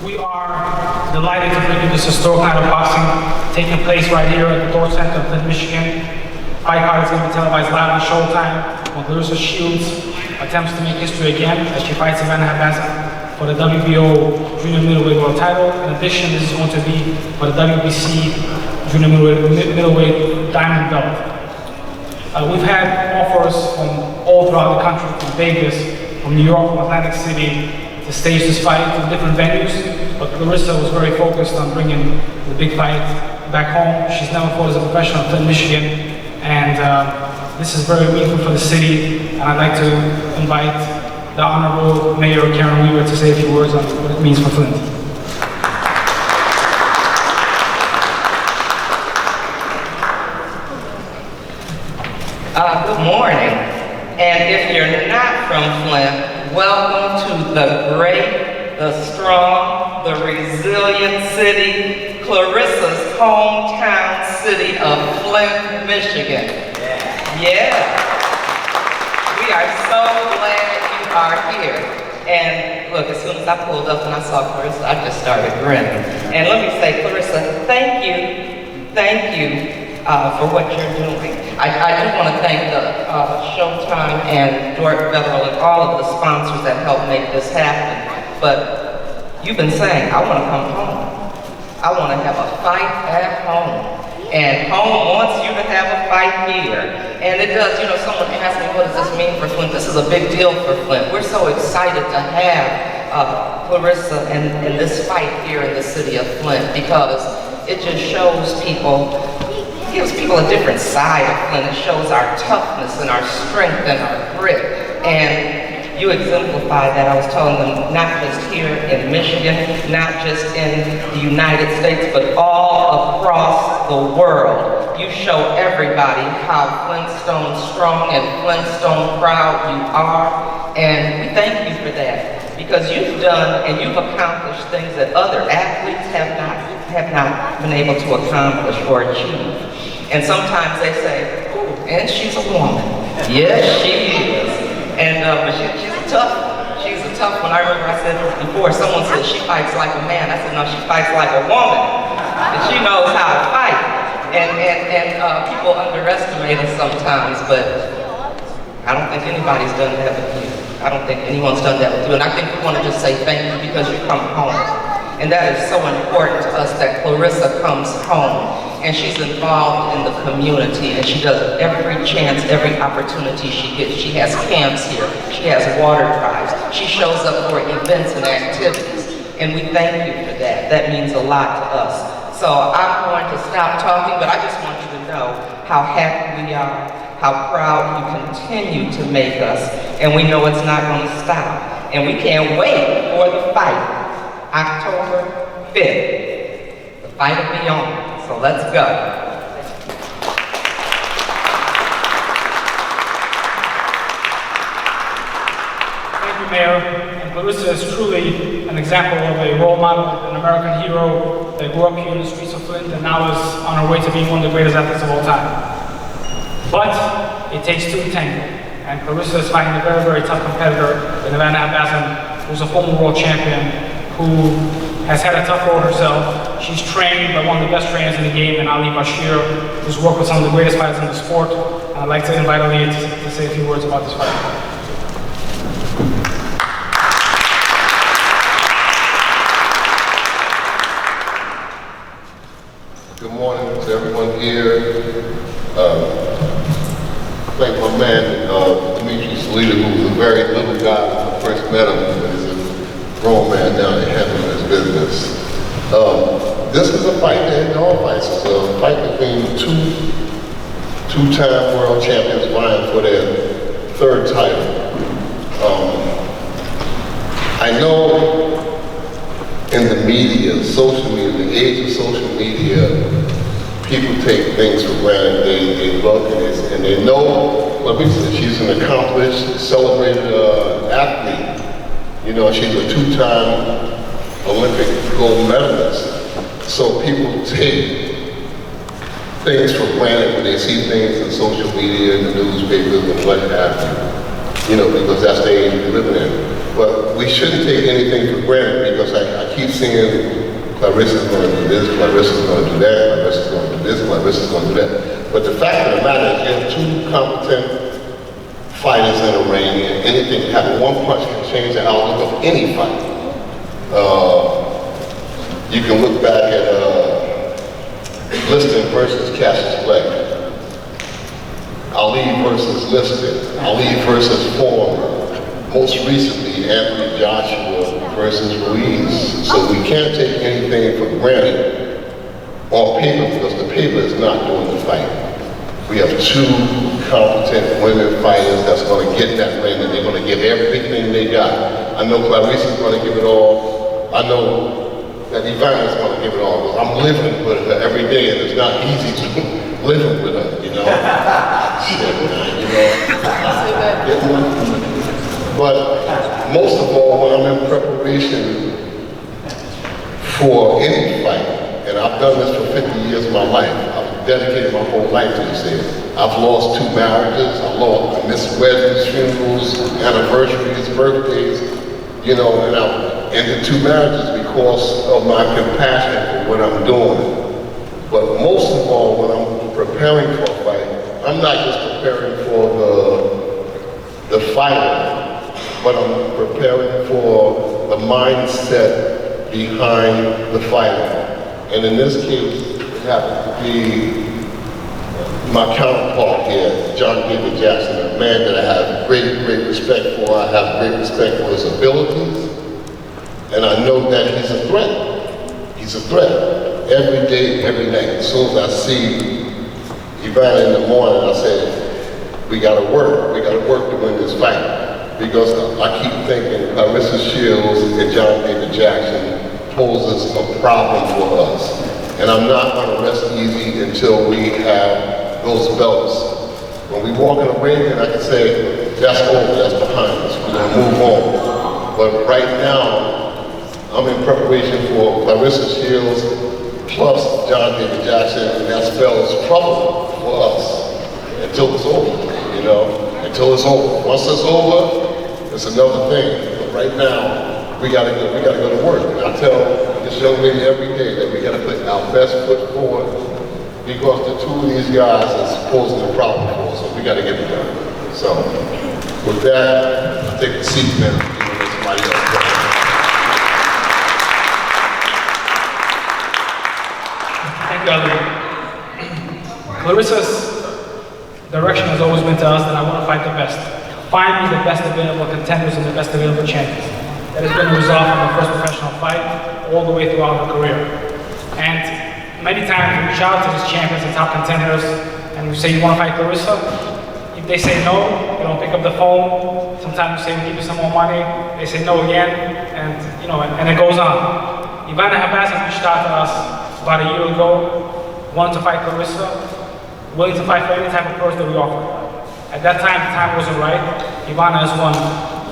We are delighted to bring you this historic night of boxing taking place right here at the Dordt Center of Flint, Michigan. FightHype is going to be televised live on Showtime when Claressa Shields attempts to make history again as she fights Ivana Habazin for the WBO junior middleweight world title. In addition, this is going to be for the WBC junior middleweight diamond belt. We've had offers from all throughout the country, from Vegas, from New York, from Atlantic City, to stage this fight in different venues, but Claressa was very focused on bringing the big fight back home. She's never fought as a professional in Flint, Michigan, and this is very meaningful for the city, and I'd like to invite the Honorable Mayor Karen Weaver to say a few words on what it means for Flint. Good morning, and if you're not from Flint, welcome to the great, the strong, the resilient city, Claressa's hometown city of Flint, Michigan. Yeah. We are so glad you are here. And look, as soon as I pulled up and I saw Claressa, I just started grinning. And let me say, Claressa, thank you for what you're doing. I do want to thank the Showtime and Dordt Federal and all of the sponsors that helped make this happen. But you've been saying, I want to come home. I want to have a fight at home. And home wants you to have a fight here. And it does, you know, someone asked me, what does this mean for Flint? This is a big deal for Flint. We're so excited to have Claressa and this fight here in the city of Flint because it just shows people, gives people a different side of Flint. It shows our toughness and our strength and our grit. And you exemplify that. I was telling them, not just here in Michigan, not just in the United States, but all across the world. You show everybody how Flintstone strong and Flintstone proud you are. And we thank you for that. Because you've done and you've accomplished things that other athletes have not been able to accomplish or achieve. And sometimes they say, ooh, and she's a woman. Yes, she is. And but she's a tough one. I remember I said this before, someone said she fights like a man. I said, no, she fights like a woman. And she knows how to fight. And people underestimate us sometimes, but I don't think anybody's done that with you. I don't think anyone's done that with you. And I think we want to just say thank you because you come home. And that is so important to us that Claressa comes home. And she's involved in the community, and she does every chance, every opportunity she gets. She has camps here, she has water drives, she shows up for events and activities, and we thank you for that. That means a lot to us. So I'm going to stop talking, but I just want you to know how happy we are, how proud you continue to make us, and we know it's not going to stop. And we can't wait for the fight, October 5th. The fight will be on. So let's go. Thank you, Mayor. And Claressa is truly an example of a role model, an American hero that grew up here in the streets of Flint and now is on her way to being one of the greatest athletes of all time. But it takes two to tango. And Claressa is fighting a very, very tough competitor in Ivana Habazin, who's a former world champion, who has had a tough road herself. She's trained by one of the best trainers in the game, and Ali Bashir, who's worked with some of the greatest fighters in the sport. And I'd like to invite Ali to say a few words about this fight. Good morning to everyone here. Thank my man, Dimitri Salita, who was a very little guy when I first met him. He's a grown man now and handling his business. This is a fight that in all fights. It's a fight between two-time world champions vying for their third title. I know in the media, social media, the age of social media, people take things for granted. They look and they know, let me say, she's an accomplished, celebrated athlete. You know, she's a two-time Olympic gold medalist. So people take things for granted when they see things in social media, in the newspapers, and what have you. You know, because that's the age we're living in. But we shouldn't take anything for granted because I keep seeing Clarissa's going to do this, Clarissa's going to do that, Clarissa's going to do this, Clarissa's going to do that. But the fact of the matter is you have two competent fighters in a ring, and anything can happen. One punch can change the outlook of any fight. You can look back at Liston versus Cassius Clay. Ali versus Liston, Ali versus Foreman. Most recently, Anthony Joshua versus Ruiz. So we can't take anything for granted on paper because the paper is not doing the fight. We have two competent women fighters that's going to get that ring and they're going to give everything they got. I know Clarissa's going to give it all. I know that Ivana's going to give it all because I'm living with her every day and it's not easy to live with her, you know. But most of all, when I'm in preparation for any fight, and I've done this for 50 years of my life, I've dedicated my whole life to this thing. I've lost 2 marriages, I missed weddings, funerals, anniversaries, birthdays, you know, and I've ended 2 marriages because of my compassion for what I'm doing. But most of all, when I'm preparing for a fight, I'm not just preparing for the fighter, but I'm preparing for the mindset behind the fighter. And in this case, it happens to be my counterpart here, John David Jackson, a man that I have great, great respect for. I have great respect for his abilities, and I know that he's a threat. He's a threat. Every day, every night. As soon as I see Ivana in the morning, I say, we gotta work to win this fight. Because I keep thinking Claressa Shields and John David Jackson poses a problem for us. And I'm not gonna rest easy until we have those belts. When we walk in the ring, and I can say, that's over, that's behind us, we're gonna move on. But right now, I'm in preparation for Claressa Shields plus John David Jackson, and that spells trouble for us until it's over, you know, until it's over. Once it's over, it's another thing. But right now, we gotta go to work. And I tell this young lady every day that we gotta put our best foot forward because the 2 of these guys is posing a problem for us, so we gotta get it done. So, with that, I'll take the seat now. Somebody else. Thank you, Ali. Clarissa's direction has always been to us that I want to fight the best. Find me the best available contenders and the best available champions. That has been the result from the first professional fight all the way throughout her career. And many times we reach out to these champions and top contenders and we say, you want to fight Claressa? If they say no, you don't pick up the phone. Sometimes we say, we'll give you some more money. They say no again, and you know, and it goes on. Ivana Habazin reached out to us about a year ago, wanted to fight Claressa, willing to fight for any type of purse that we offer. At that time, the time wasn't right. Ivana has won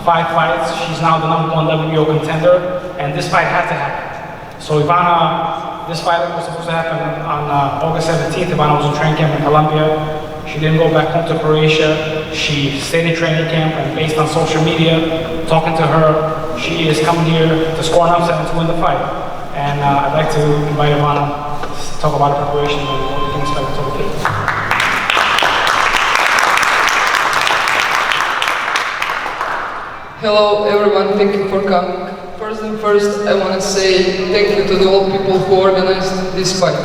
5 fights. She's now the #1 WBO contender, and this fight had to happen. So Ivana, this fight was supposed to happen on August 17th. Ivana was in training camp in Colombia. She didn't go back home to Croatia. She stayed in training camp, and based on social media, talking to her, she is coming here to score an upset and to win the fight. And I'd like to invite Ivana to talk about her preparation and what we can expect until the fight. Hello everyone, thank you for coming. First and first, I want to say thank you to the all people who organized this fight.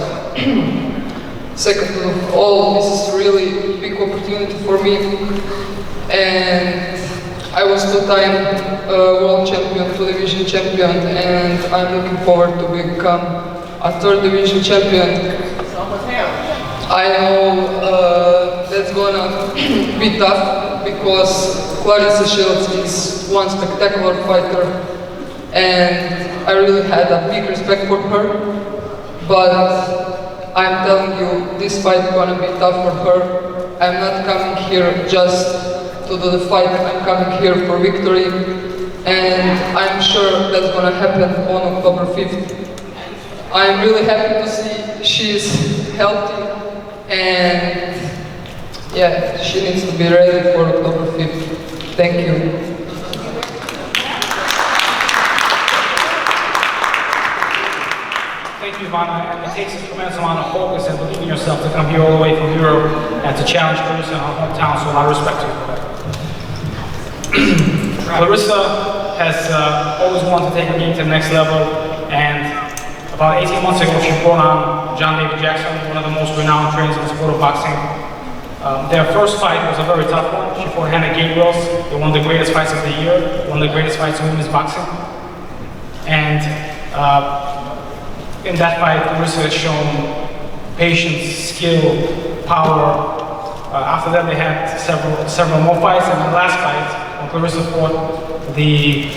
Second of all, this is really a big opportunity for me, and I was 2-time world champion, 2 division champion, and I'm looking forward to become a 3rd division champion. I know that's gonna be tough because Claressa Shields is one spectacular fighter, and I really had a big respect for her. But I'm telling you, this fight is gonna be tough for her. I'm not coming here just to do the fight. I'm coming here for victory, and I'm sure that's gonna happen on October 5th. I'm really happy to see she's healthy, and yeah, she needs to be ready for October 5th. Thank you. Thank you, Ivana, and it takes a tremendous amount of focus and believing in yourself to come here all the way from Europe and to challenge Claressa in her hometown, so a lot of respect to you for that. Claressa has always wanted to take her game to the next level, and about 18 months ago she brought on John David Jackson, one of the most renowned trainers in the sport of boxing. Their first fight was a very tough one. She fought Hannah Gabriels, one of the greatest fights of the year, one of the greatest fights in women's boxing. And in that fight, Claressa has shown patience, skill, power. After that, they had several more fights, and the last fight, when Claressa fought the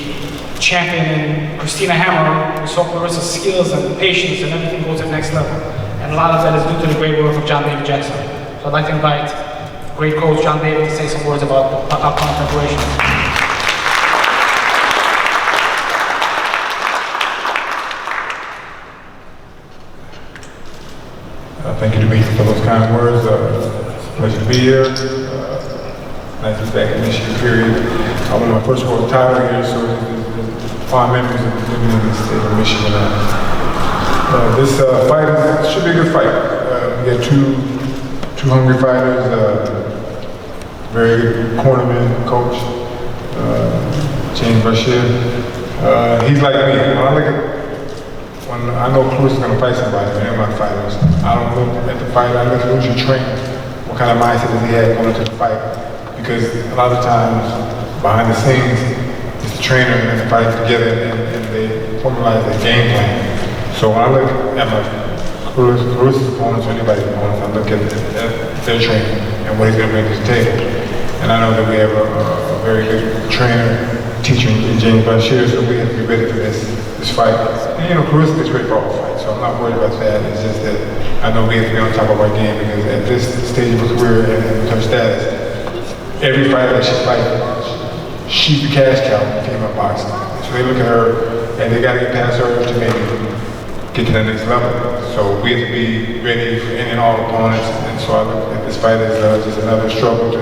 champion Christina Hammer, we saw Claressa's skills and patience and everything go to the next level. And a lot of that is due to the great work of John David Jackson. So I'd like to invite great coach John David to say some words about the upcoming preparations. Thank you, Dimitri, for those kind words. Pleasure to be here. Nice to be back in this year period. I won my first world title here, so there's fond memories of living in the state of Michigan. This fight should be a good fight. We got two hungry fighters, very good cornerman, coach, James Bashir. He's like me. When I know Claressa's going to fight somebody, and they're my fighters, I don't look at the fighter, I look at who's your trainer. What kind of mindset does he have going into the fight? Because a lot of times, behind the scenes, it's the trainer and the fight together, and they formalize their game plan. So when I look at my Claressa's opponents or anybody's opponents, I look at their trainer and what he's going to bring to the table. And I know that we have a very good trainer, teacher in James Bashir, so we have to be ready for this fight. And you know, Claressa gets ready for all fights, so I'm not worried about that. It's just that I know we have to be on top of our game, because at this stage of her career and her status, every fighter that she fights, she's the cash cow in female boxing. So they look at her and they got to get past her to maybe get to that next level. So we have to be ready for any and all opponents. And so I look at this fight as just another struggle to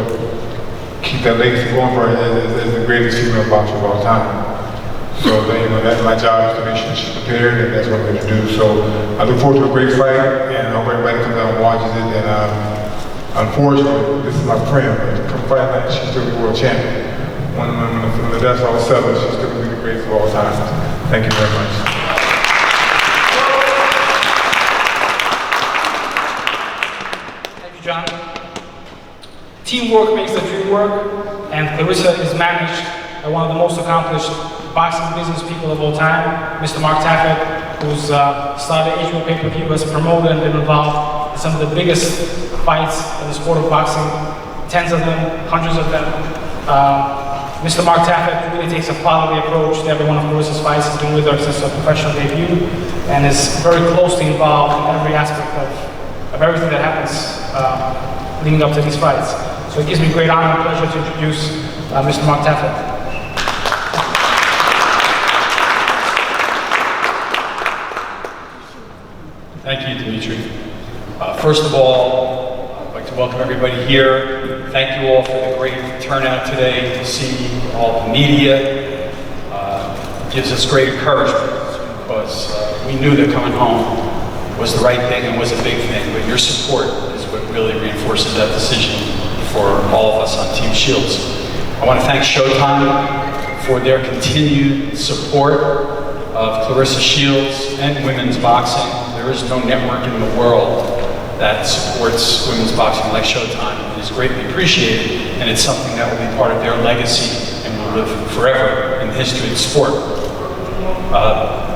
keep that legacy going for her as the greatest female boxer of all time. So you know, that's my job, is to make sure she's prepared, and that's what I'm going to do. So I look forward to a great fight, and I hope everybody comes out and watches it. And unfortunately, this is my friend, but come fight night, she's still the world champion. When the dust all settles, she's still going to be the greatest of all time. Thank you very much. Thank you, John. Teamwork makes the dream work, and Claressa is managed by one of the most accomplished boxing business people of all time, Mr. Mark Taffet, who's started HBO pay-per-view as a promoter and been involved in some of the biggest fights in the sport of boxing, tens of them, hundreds of them. Mr. Mark Taffet really takes a quality approach to every one of Claressa's fights. He's been with her since her professional debut and is very closely involved in every aspect of everything that happens leading up to these fights. So it gives me great honor and pleasure to introduce Mr. Mark Taffet. Thank you, Dimitri. First of all, I'd like to welcome everybody here. Thank you all for the great turnout today to see all the media. It gives us great encouragement, because we knew that coming home was the right thing and was a big thing, but your support is what really reinforces that decision for all of us on Team Shields. I want to thank Showtime for their continued support of Claressa Shields and women's boxing. There is no network in the world that supports women's boxing like Showtime. It is greatly appreciated, and it's something that will be part of their legacy and will live forever in the history of the sport.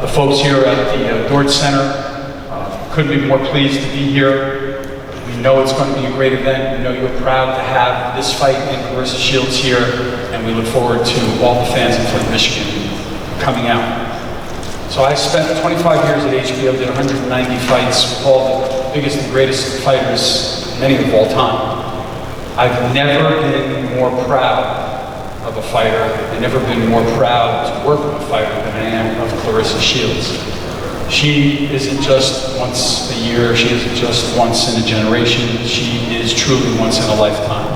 The folks here at the Dort Center couldn't be more pleased to be here. We know it's going to be a great event. We know you're proud to have this fight in Claressa Shields here, and we look forward to all the fans in Flint, Michigan coming out. So I spent 25 years at HBO, did 190 fights with all the biggest and greatest fighters, many of all time. I've never been more proud of a fighter. I've never been more proud to work with a fighter than I am of Claressa Shields. She isn't just once a year, she isn't just once in a generation, she is truly once in a lifetime.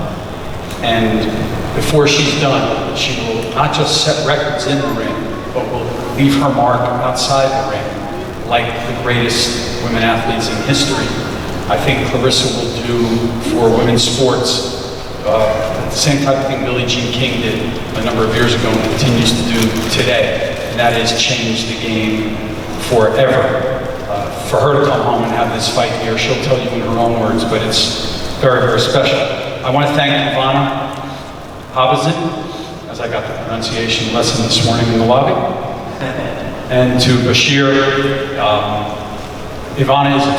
And before she's done, she will not just set records in the ring, but will leave her mark outside the ring, like the greatest women athletes in history. I think Claressa will do for women's sports the same type of thing Billie Jean King did a number of years ago and continues to do today, and that is change the game forever. For her to come home and have this fight here, she'll tell you in her own words, but it's very, very special. I want to thank Ivana Habazin, as I got the pronunciation lesson this morning in the lobby, and to Bashir. Ivana is a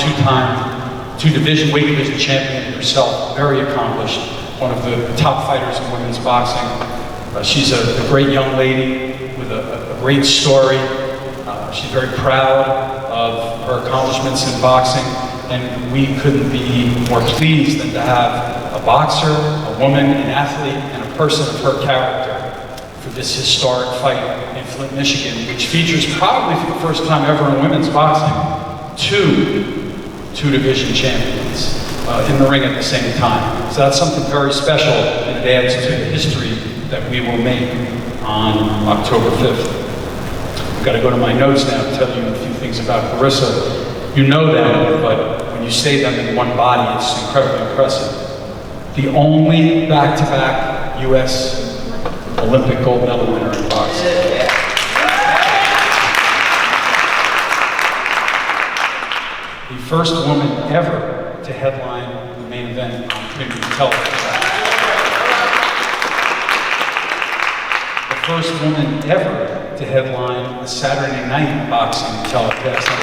two-division weight division champion herself, very accomplished, one of the top fighters in women's boxing. She's a great young lady with a great story. She's very proud of her accomplishments in boxing, and we couldn't be more pleased than to have a boxer, a woman, an athlete, and a person of her character for this historic fight in Flint, Michigan, which features probably for the first time ever in women's boxing, two-division champions in the ring at the same time. So that's something very special and it adds to the history that we will make on October 5th. I've got to go to my notes now to tell you a few things about Claressa. You know them, but when you say them in one body, it's incredibly impressive. The only back-to-back U.S. Olympic gold medal winner in boxing. The first woman ever to headline the main event on premium television. The first woman ever to headline a Saturday night boxing telecast on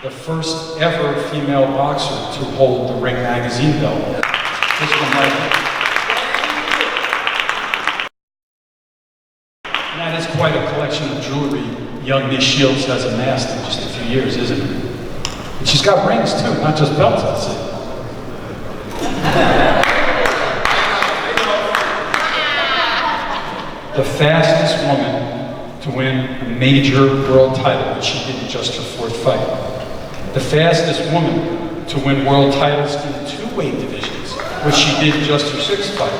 the first ever female boxer to hold the Ring magazine belt. This one right here. And that is quite a collection of jewelry young Miss Shields has amassed in just a few years, isn't it? And she's got rings too, not just belts, I'll say. The fastest woman to win a major world title, which she did in just her fourth fight. The fastest woman to win world titles in 2 weight divisions, which she did in just her 6th fight.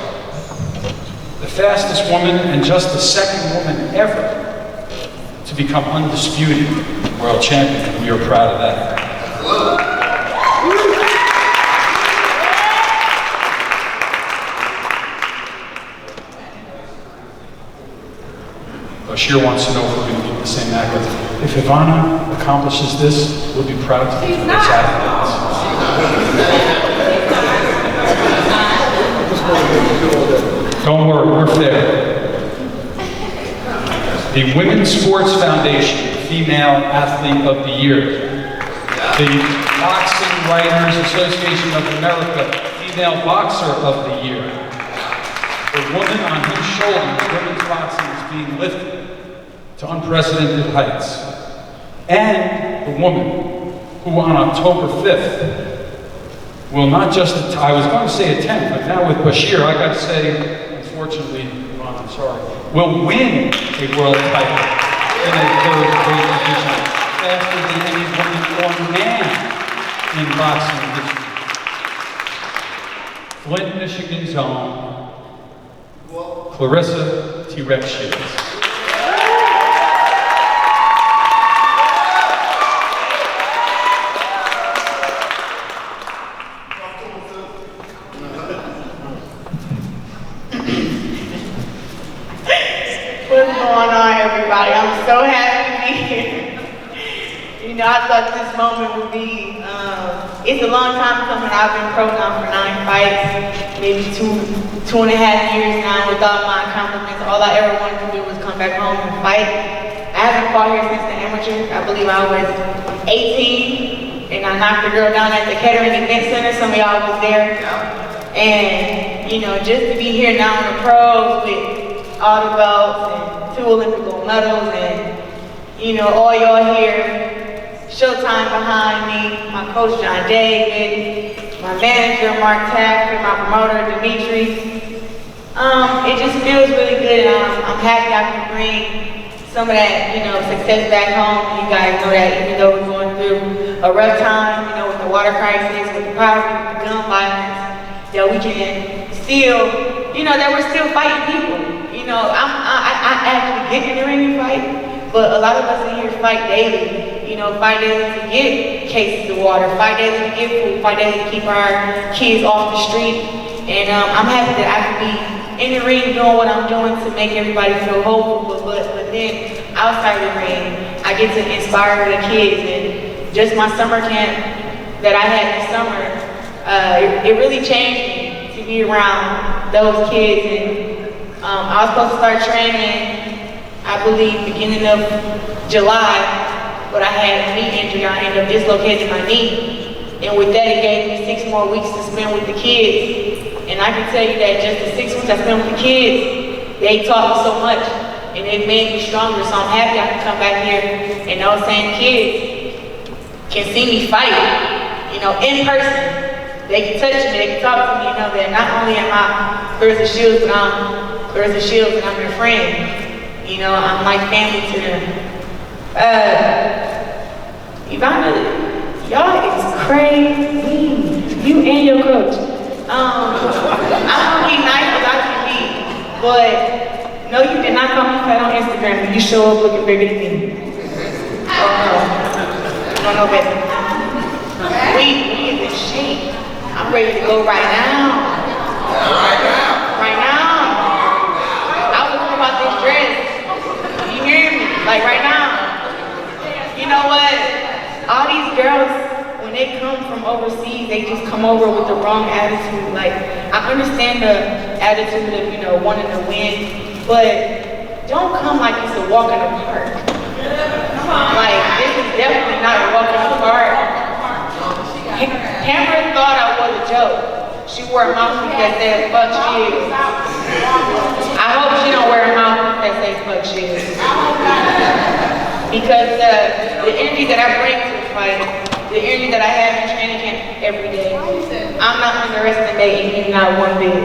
The fastest woman and just the second woman ever to become undisputed world champion. We are proud of that. Bashir wants to know if we're going to get the same accolades. If Ivana accomplishes this, we'll be proud to be those athletes. Don't worry, we're fair. The Women's Sports Foundation Female Athlete of the Year. The Boxing Writers Association of America Female Boxer of the Year. The woman on whose shoulders women's boxing is being lifted to unprecedented heights. And the woman who on October 5th will not just, I was going to say attend, but now with Bashir, I got to say, unfortunately, I'm sorry, will win a world title in a third weight division faster than any woman or man in boxing history. Flint, Michigan's own Claressa T-Rex Shields. What's going on, everybody? I'm so happy to be here. You know, I thought this moment would be, it's a long time coming. I've been pro now for 9 fights, maybe two and a half years now with all my accomplishments. All I ever wanted to do was come back home and fight. I haven't fought here since the amateur. I believe I was 18, and I knocked a girl down at the Kettering Event Center. Some of y'all was there. And, you know, just to be here now in the pros with all the belts and 2 Olympic gold medals and, you know, all y'all here. Showtime behind me, my coach John David, my manager Mark Taft, my promoter Dimitri. It just feels really good, and I'm happy I can bring some of that, you know, success back home. You guys know that even though we're going through a rough time, you know, with the water crisis, with the poverty, with the gun violence, that we can still, you know, that we're still fighting people. You I actually get in the ring and fight, but a lot of us in here fight daily. Fight daily to get cases of water, fight daily to get food, fight daily to keep our kids off the street. And I'm happy that I can be in the ring doing what I'm doing to make everybody feel hopeful. But then outside the ring, I get to inspire the kids. And just my summer camp that I had this summer, it really changed me to be around those kids. And I was supposed to start training, I believe, beginning of July. But I had a knee injury. I ended up dislocating my knee. And with that, it gave me 6 more weeks to spend with the kids. And I can tell you that just the 6 weeks I spent with the kids, they taught me so much. And it made me stronger. So I'm happy I can come back here and those same kids can see me fight, in person. They can touch me, they can talk to me, that not only am I Claressa Shields, but I'm Claressa Shields and I'm their friend. I'm like family to them. Ivana, y'all is crazy. You and your coach. I'm gonna be nice as I can be, but no, you did not call me fat on Instagram, but you show up looking bigger than me. Oh no, no better. We is in shape. I'm ready to go right now. Right now. I was thinking about this dress. You hear me? Like right now. You know what? All these girls, when they come from overseas, they just come over with the wrong attitude. Like, I understand the attitude of, wanting to win, but don't come like it's a walk in the park. Like, this is definitely not a walk in the park. Cameron thought I was a joke. She wore a mouthpiece that said, fuck Shields. I hope she don't wear a mouthpiece that says, fuck Shields. Because the energy that I bring to the fight, the energy that I have in training camp every day, I'm not underestimating you not one bit.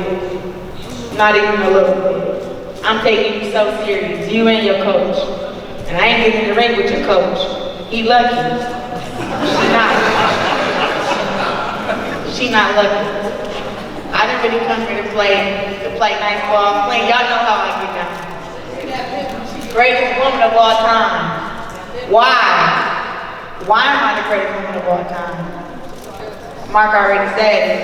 Not even a little bit. I'm taking you so serious, you and your coach. And I ain't getting in the ring with your coach. He lucky. She not lucky. I didn't really come here to play nice ball. Y'all know how I get down. Greatest woman of all time. Why? Why am I the greatest woman of all time? Mark already said it.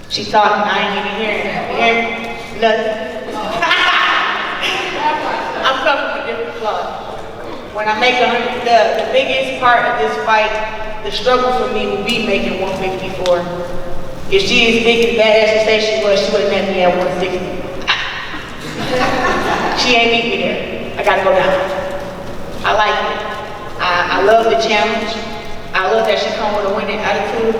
She's talking, I ain't even hearing it. You hear me? Nothing. I'm coming from a different cloth. When I make the biggest part of this fight, the struggle for me will be making 154. If she is big and bad as she says she was, she would have met me at 160. She ain't meet me there. I gotta go down. I like it. I love the challenge. I love that she come with a winning attitude.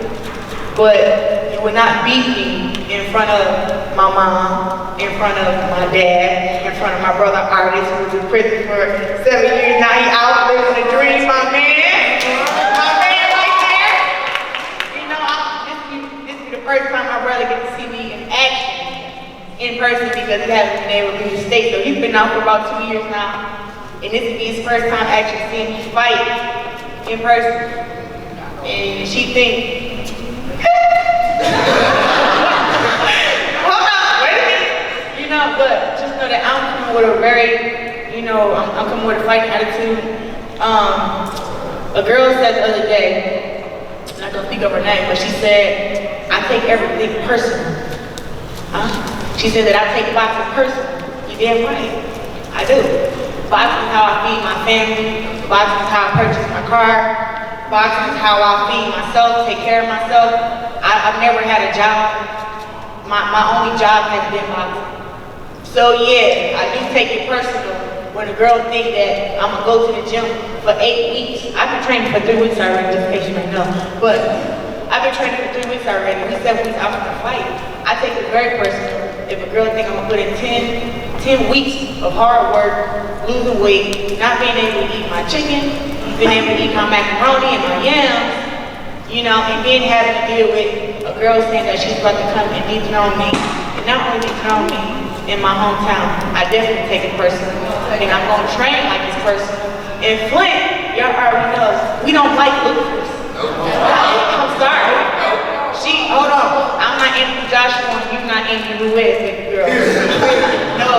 But you would not beat me in front of my mom, in front of my dad, in front of my brother Artist, who was in prison for 7 years. Now he out living a dream, my man. My man right there. This be the first time my brother gets to see me in action in person because he hasn't been able to leave the state. So he's been out for about 2 years now. And this will be his first time actually seeing me fight in person. And she thinks, hold on, wait a minute. But just know that I'm coming with a very, I'm coming with a fighting attitude. A girl said the other day, I'm not gonna speak of her name, but she said, I take everything personal. She said that I take boxing personal. You damn right, I do. Boxing is how I feed my family. Boxing is how I purchase my car. Boxing is how I feed myself, take care of myself. I've never had a job. My only job has been boxing. So yeah, I do take it personal when a girl think that I'm gonna go to the gym for 8 weeks. I've been training for 3 weeks already, just in case you don't know. But I've been training for 3 weeks already. We 7 weeks out from the fight. I take it very personal. If a girl think I'm gonna put in 10 weeks of hard work, losing weight, not being able to eat my chicken, being able to eat my macaroni and my yams, and then having to deal with a girl saying that she's about to come and dethrone me, and not only dethrone me in my hometown, I definitely take it personal, and I'm gonna train like it's personal. In Flint, y'all already know, we don't like losers. I'm sorry. Hold on, I'm not Anthony Joshua and you're not Anthony Ruiz, baby girl. No,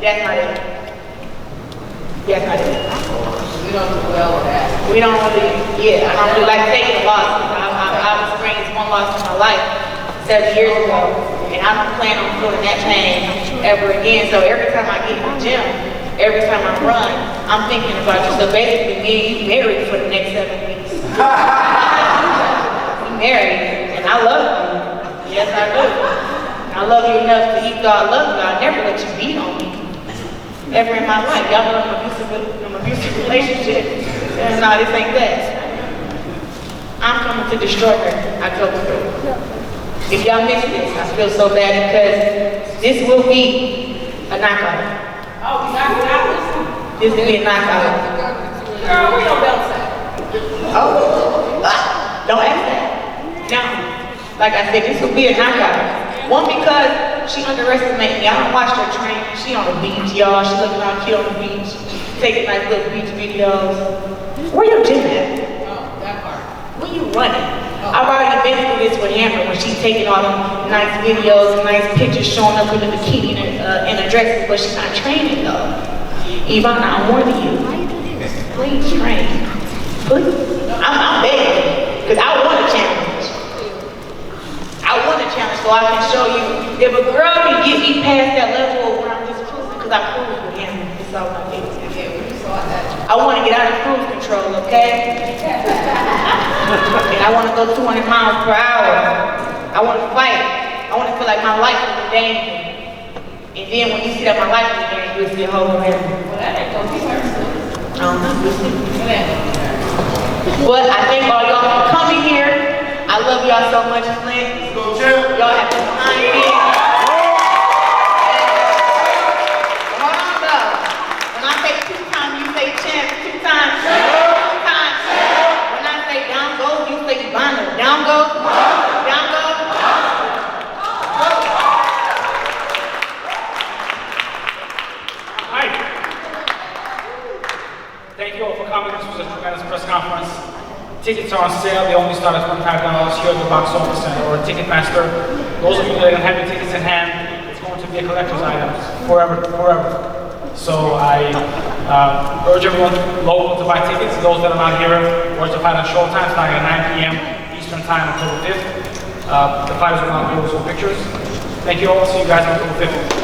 that's not it. That's not it. We don't do well with that. We don't really, I don't really like taking losses. I've experienced one loss in my life 7 years ago, and I don't plan on feeling that pain ever again. So every time I get in the gym, every time I run, I'm thinking about you. So basically, me and you married for the next 7 weeks. We married, and I love you. Yes, I do. I love you enough to even though I love you, I'll never let you beat on me. Ever in my life. Y'all know I'm an abusive relationship. And no, this ain't that. I'm coming to destroy her. I told you. If y'all miss this, I feel so bad because this will be a knockout. Oh, we got it. This will be a knockout. Girl, where your belts at? Oh, don't ask that. Now, like I said, this will be a knockout. One, because she underestimated me. I don't watch her train. She on the beach, y'all. She looking out cute on the beach, taking nice little beach videos. Where your gym at? Oh, that part. When you running? I've already been through this with Amber when she's taking all them nice videos, nice pictures showing up in the bikini and the dresses, but she's not training though. Ivana, I'm warning you. Please train. Please. I'm begging, because I want a challenge. I want a challenge so I can show you if a girl can get me past that level of where I'm just cruising, because I cruise with him. It's all my thing. I want to get out of cruise control, okay? And I want to go 200 miles per hour. I want to fight. I want to feel like my life is in danger. And then when you see that my life is in danger, you'll see a whole forever. Well, that ain't gonna be personal. But I thank all y'all for coming here. I love y'all so much, Flint. Y'all have been behind me. Hold on though. When I say 2 times, you say champ. 2 times. 2 times. When I say down goes, you say Ivana. Down goes. Down goes. Hi. Thank you all for coming. This was a tremendous press conference. Tickets are on sale. They only start at $25 here at the box office center or Ticketmaster. Those of you that don't have your tickets in hand, it's going to be a collector's item forever. So I urge everyone local to buy tickets. Those that are not here, watch the fight on Showtime starting at 9 p.m. Eastern Time on October 5th. The fighters will not be able to show pictures. Thank you all. See you guys on October 5th.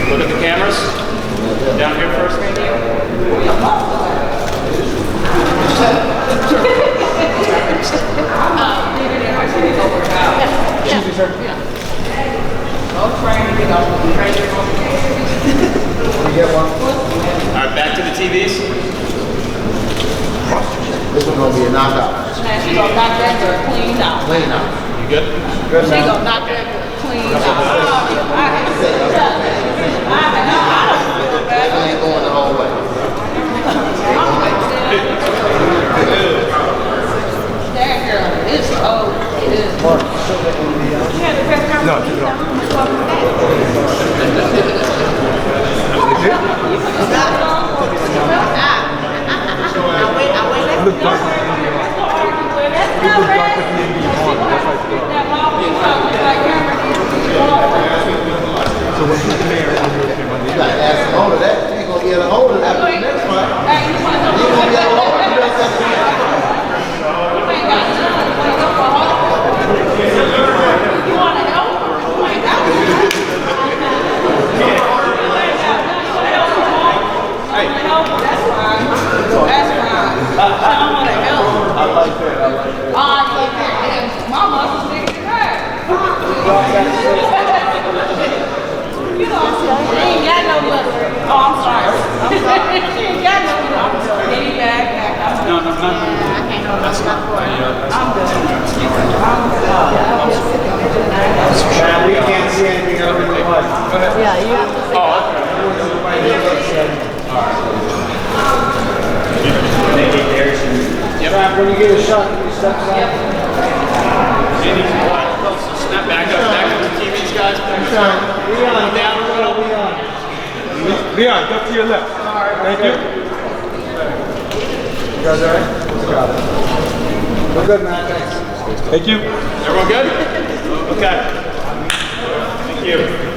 Look at the cameras. Down here first, maybe. Excuse me, sir. We get one. All right, back to the TVs. This is gonna be a knockout. She gonna knock that girl clean out. Clean out. You good? Good She now. gonna knock that girl clean out. This one ain't going the whole way. That girl is old. It is. No, take it off. So when she's there, You gotta ask him hold of that. You ain't gonna get a hold of that for the next fight. You ain't gonna get a hold of that. My muscles bigger than hers. You know, she ain't got no muscle. Oh, I'm sorry. She ain't got no muscle. Maybe back. No, not. That's not right. I'm good. We can't see anything over the blood. Yeah, you have to. Oh, okay. When you get a shot, you step aside. Snap back up to the TVs, guys. Leon, down a little, Leon. Leon, go to your left. Thank you. You guys all right? Got it. We're good, man. Thanks. Thank you. Everyone good? Okay. Thank you.